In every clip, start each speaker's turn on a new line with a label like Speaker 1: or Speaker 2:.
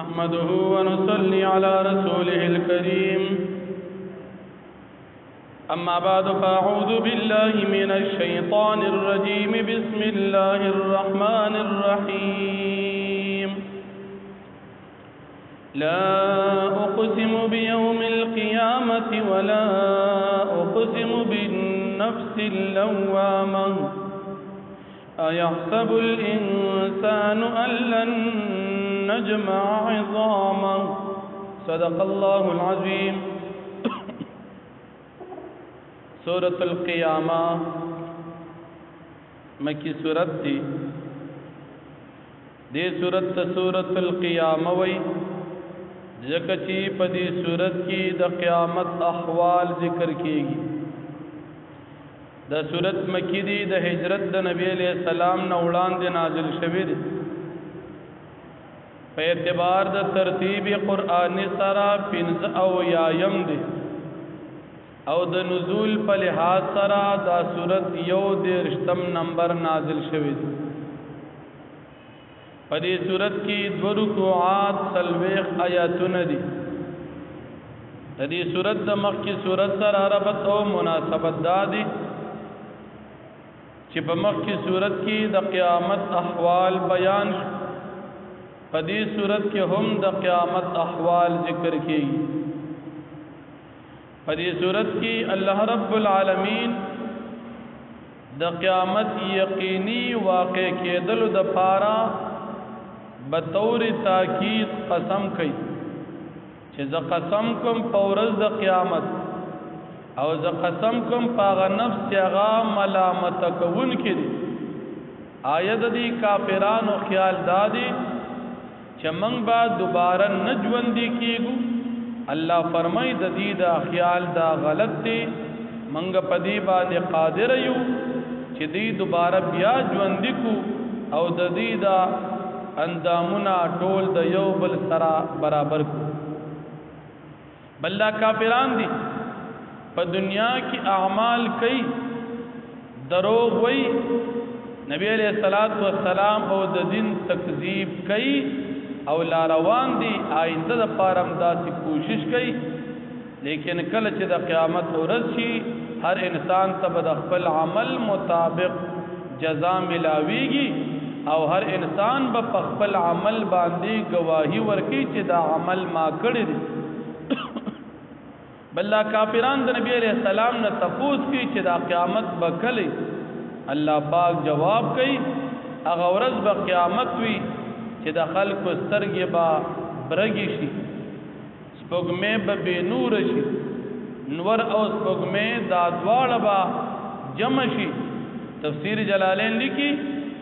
Speaker 1: نحمده ونصلي على رسوله الكريم أما بعد فأعوذ بالله من الشيطان الرجيم بسم الله الرحمن الرحيم لا أقسم بيوم القيامة ولا أقسم بالنفس اللوامة أيحسب الإنسان أن لن نجمع عظامه صدق الله العظيم. سورة القيامة مکی سورت دی. دی سورت سورة القيامة وی ځکه چې په دې سورت کې د قیامت احوال ذکر کیږي. د سورت مکی دی، د هجرت د نبی علیہ السلام نه وړاندې نازل شوی دی. په اعتبار د ترتیب قرآنی سره 95 دی او د نزول په لحاظ سره دا سورت 11 نمبر نازل شوی دی. په دې سورت کې 2 رکوعات 40 آیاتونه دي. د دې سورت د مخکې سورت سره ربط او مناسبت دادي چې په مخکې سورت کې د قیامت احوال بیان شو، په دې سورت کې هم د قیامت احوال ذکر کیږي. په دې سورت کې الله رب العالمین د قیامت یقیني واقع کېدل د پاره بطور تاکید قسم کوي چې ز قسم کوم په ورځ د قیامت او ز قسم کوم په نفس چې هغه ملامت کوون کړي. آیت دی کافرانو خیال دادي چې موږ به دوباره نه ژوندې کیږو. الله فرمای د دې دا خیال دا غلط دی، موږ په دې باندې قادر یو چې دې دوباره بیا ژوندې کو او د دې دا اندامونه ټول د یو بل سره برابر کو. بلدا کافران دي په دنیا کې اعمال کوي، دروغ وای، نبی علیہ الصلوۃ والسلام او د دین تکذیب کوي او لا روان دي آینده د پاره داسې کوشش کوي. لیکن کله چې د قیامت ورځ شي هر انسان ته د خپل عمل مطابق جزا ملاويږي او هر انسان به په خپل عمل باندې گواہی ورکړي چې دا عمل ما کړی دی. بلدا کافران د نبی علیہ السلام نه تفوس کوي چې دا قیامت به کله. الله پاک جواب کوي هغه ورځ به قیامت وي چې د خلکو سترګې به برګې شي، سپوږمۍ به بې نور شي، نور او سپوږمۍ دا دواړه به جمع شي. تفسیر جلالین لیکي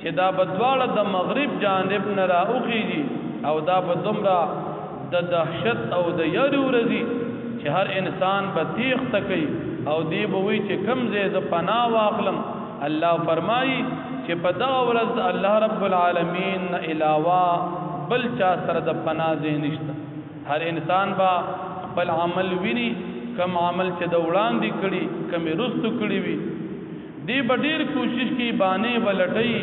Speaker 1: چې دا بدواړه د مغرب جانب نه راوخیږي او دا به دومره د دهشت او د یاري ورځي چې هر انسان به تیښته کوي او دی به وایي چې کوم ځای زه پناه واخلم. الله فرمایي چې په دغه ورځ الله رب العالمین نه علاوه بل چا سره د پناه ځای نشته. هر انسان به خپل عمل ویني، کم عمل چې د وړاندې کړي کم رستو کړي وي. دی به ډېر کوشش کوي باندې ولټي،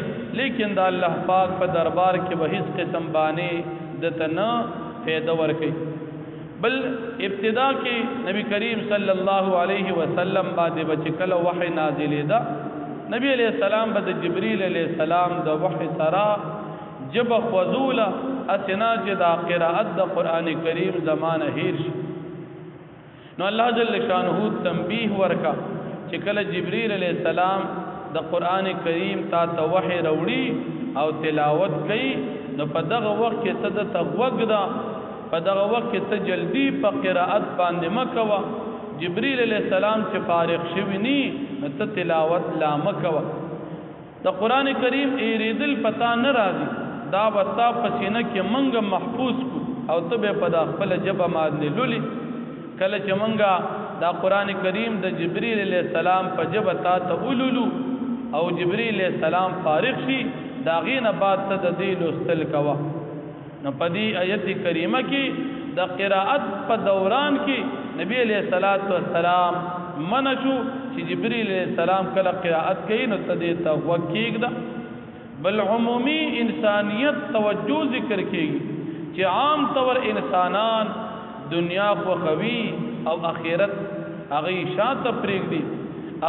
Speaker 1: لیکن د الله پاک په دربار کې به هیڅ قسم باندې دته نه فایده ورکوي. بل ابتدا کې نبی کریم صلی الله علیه وسلم باندې بچ کله وحی نازلې ده، نبی علیہ السلام به د جبرئیل علیہ السلام د وحی سره جب خذوله اسنا چې د قرائت د قران کریم زمانه هیر شي. نو الله جل شانه تنبیه ورکا چې کله جبرئیل علیہ السلام د قران کریم تا ته وحی وروړي او تلاوت کوي، نو په دغه وخت کې ته د توګ دا په دغه وخت کې ته جلدی په قرائت باندې مکوه. جبرئیل علیہ السلام چې فارغ شوی نی ته تلاوت لا مکوه. د قران کریم ایریدل پتا نه راځي، دا وتا پسینه کې منګه محفوظ کو او ته په خپل جبه باندې لولي. کله چې منګه دا قران کریم د جبرئیل علیہ السلام په جبه تا ته ولولو او جبرئیل علیہ السلام فارغ شي، دا غینه بعد ته د دې لوستل کوه. نو په دې آیت کریمه کې د قرائت په دوران کې نبی علیہ الصلوۃ والسلام منشو چې جبرئیل علیہ السلام کله قرائت کوي نو تدې ته وکیږي. بل عمومی انسانیت توجه ذکر کیږي چې عام طور انسانان دنیا خوښوي او آخرت هغه شاته پرېږدي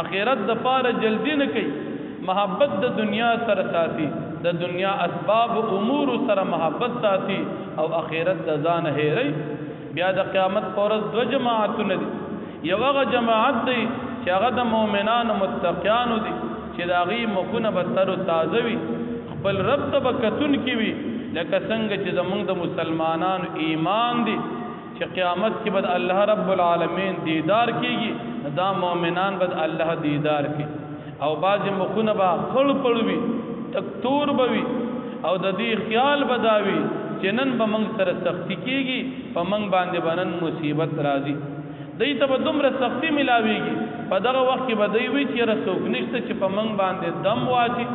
Speaker 1: آخرت د پاره جلدی نه کوي محبت د دنیا سره ساتي د دنیا اسباب امور سره محبت ساتي او آخرت د ځان هېري بیا د قیامت پورز دو جماعتونه دي یو هغه جماعت دی چې هغه د مؤمنانو متقیانو دي چې د هغې مخونه به تر و تازه وي خپل رب ته به کتونکي وي لکه څنګه چې زمونږ د مسلمانانو ایمان دي چې قیامت کې به الله رب العالمین دیدار کېږي دا مؤمنان به الله دیدار کوي او بعضې مخونه به خړ پړ وي تک تور به وي او د دې خیال به دا وي چې نن به موږ سره سختي کېږي په موږ باندې به نن مصیبت راځي دوی ته به دومره سختي ملاویږي په دغه وخت کې به دوی وي چې یاره څوک نشته چې په موږ باندې دم واچي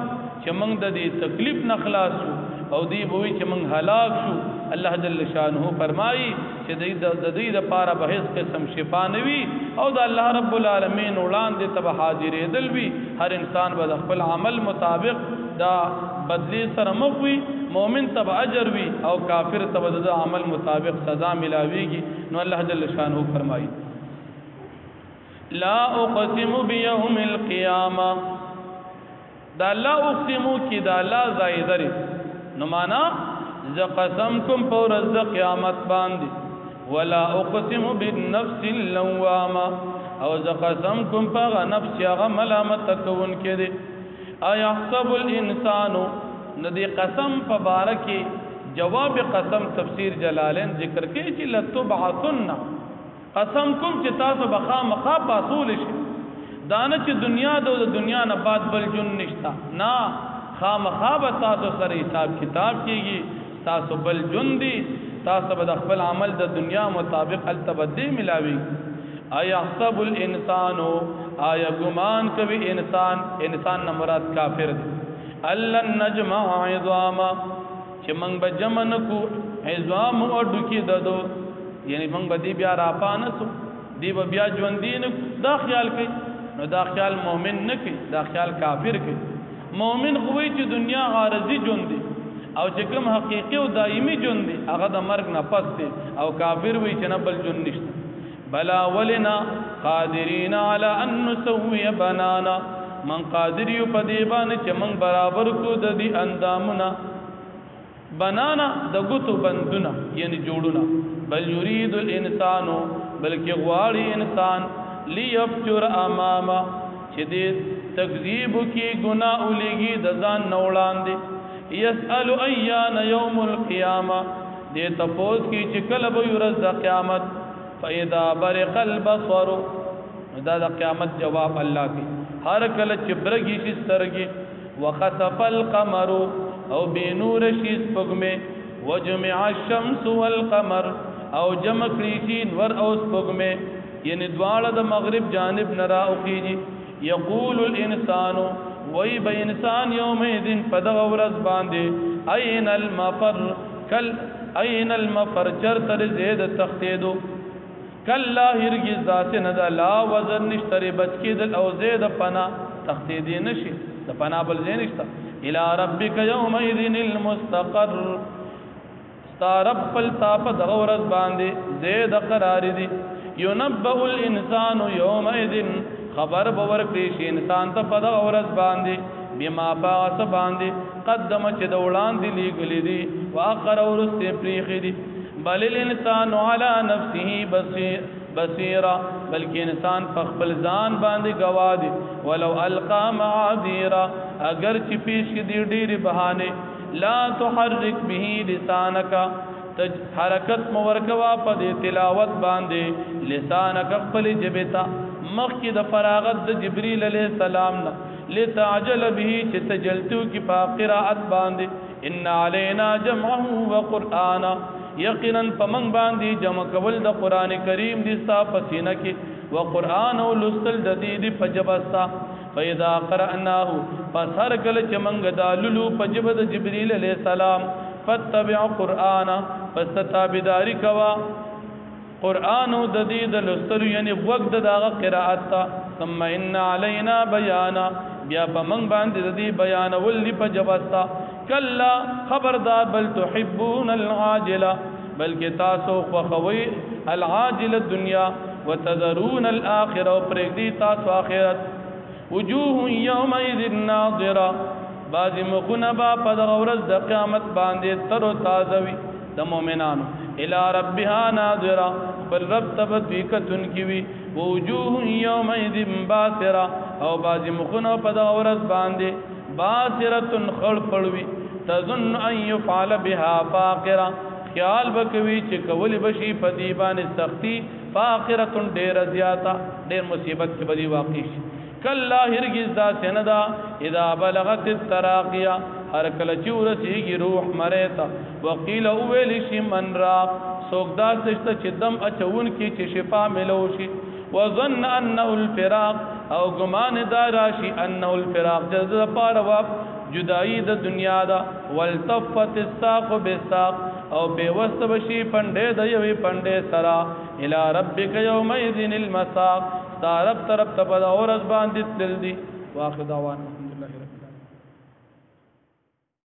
Speaker 1: چې موږ د دې تکلیف نه خلاص شو او دوی به وي چې موږ هلاک شو الله جل شانه فرمایي چې د دوی دپاره به هېڅ قسم شفا نه وي او د الله رب العالمین وړاندې ته به حاضرېدل وي هر انسان به د خپل عمل مطابق دا بدلی سره مخ وي مؤمن ته به اجر وي او کافر ته به د عمل مطابق سزا ملاویږي نو الله جل شانه فرمایي لا اقسم بيوم القيامه دا لا اقسم کی دا لا زائدری نو معنا ز قسم کوم پر ز قیامت باندې ولا اقسم بالنفس اللوامه او ز قسم کوم پر نفس هغه ملامت کون کې دي ايحسب الانسان ندی قسم مبارکی جواب قسم تفسیر جلالین ذکر کوي چې لتبعثن قسم کوم چې تاسو بخا مخا پاسول شي دانه چې دنیا د دنیا نه بعد بل جن نشتا نا خامخا به تاسو سره حساب کتاب کیږي تاسو بل جن دي تاسو به خپل عمل د دنیا مطابق التبدی ملاوي ايحسب الانسان آیا ګمان کوي انسان نه مراد کافر دی الله نجمع عظاما چې موږ به جمع نکو عظام او ډوکی ددو یعنی موږ به دی بیا را پانسو دی به بیا ژوندې نه دا خیال کوي نو دا خیال مؤمن نه کوي دا خیال کافر کوي مؤمن خو وی چې دنیا عارضی ژوند دی او چې کوم حقيقي او دایمي ژوند دی هغه د مرګ نه پس دی او کافر وی چې نه بل ژوند نشته بلا ولنا قادرین علی ان نسوي بنانا من قادر یو په دی باندې چې من برابر کو د دې اندامونه بنانا د ګوتو بندونه یعنی جوړونه بل یرید الانسان بلکې غواړي انسان لیفجر امامه چې دې تکذیب کی گناہ ولګي د ځان نوړاندې یسأل ایان یوم القیامه دې تپوس کی چې کله به ورځ د قیامت فاذا برق البصر دا د قیامت جواب الله کی هر کله چې برګي شي سترګي وخسف القمر او بنور شي سپګمه وجمع الشمس والقمر او جمع کړي شي نور او سپګمه یعنی دواړه د مغرب جانب نرا اوږي یقول الانسان وای به انسان یومئذ پدغ ورځ باندې اين المفر کل اين المفر چرتر زید تختیدو کلا هرگز ذات نه دا لا وزن نشتري بچ کېدل او زید پنا تختیدی نشي د پنا بل زین نشتا الى ربك يومئذ المستقر ستارب پل تاپ دغ ورځ باندې زید قرار دي ينبأ الانسان يومئذ خبر باور کړي شي انسان ته په دغه ورځ باندې بما باس باندې قدم چې د وړاندې لګلې دي واخر ورسته پریخي دي بل الانسان على نفسه بصيرا بلکې انسان په خپل ځان باندې گواه دي ولو القى معاذيرا اگر چې پیش کې دي ډېری بهانه لا تحرك به لسانك حرکت مورکوا په تلاوت باندې لسانک خپل جبتا مخکې د فراغت د جبريل عليه السلام نه لتعجل به چې تجلتو کی په قرات باندې ان علينا جمعه وقرانا یقینا پمنګ باندې جمع کول د قران کریم د صفاتینه کې وقران او لستل د دې په جبستا فاذا قراناه فسر کله چې منګ داللو په جبه د جبريل عليه السلام فتبع قرانا فاستتابداری کوا قرآن د دې د لستلو یعنی وقت دغه قرائت تا ثم ان علينا بيانا بیا په من باندې د دې بیان ول په جبستا کلا خبردار بل تحبون العاجله بلکې تاسو خوخوي العاجل الدنيا وتذرون الاخره پرېږدي تاسو آخرت. وجوه يومئذ ناظره بعضی مخونه با په دغه ورځ د قیامت باندې تر او تازه وي د مؤمنانو. الى ربها ناظره بل رب تبدوی کتن کی وی. وجوه یومئذ باسره او بعضی مخونه په دغه ورځ باندې باسره خړپړوي. تظن ان يفعل بها فاقره خیال بکوي چې کولی بشي په دی باندې سختی. فاقره ډیر زیاته ډیر مصیبت کې بدی واقع شي. کلا هرگز دا سندا اذا بلغت التراقیہ ہر کله چې ورسیږي روح مریتا. وقیل اویل شي من راق سوګدا سشته چې دم اچون کی چې شفا ملو شي. وظن انه الفراق او ګمان دا راشي انه الفراق جزا پاره جدائی د دنیا دا. والتفت الساق بالساق او بیوست بشی پنڈے دا یوی پنڈے سرا. الى ربک یومئذ المساق طرف تپد اور ازبان دیت دل دی. واخر دعوانا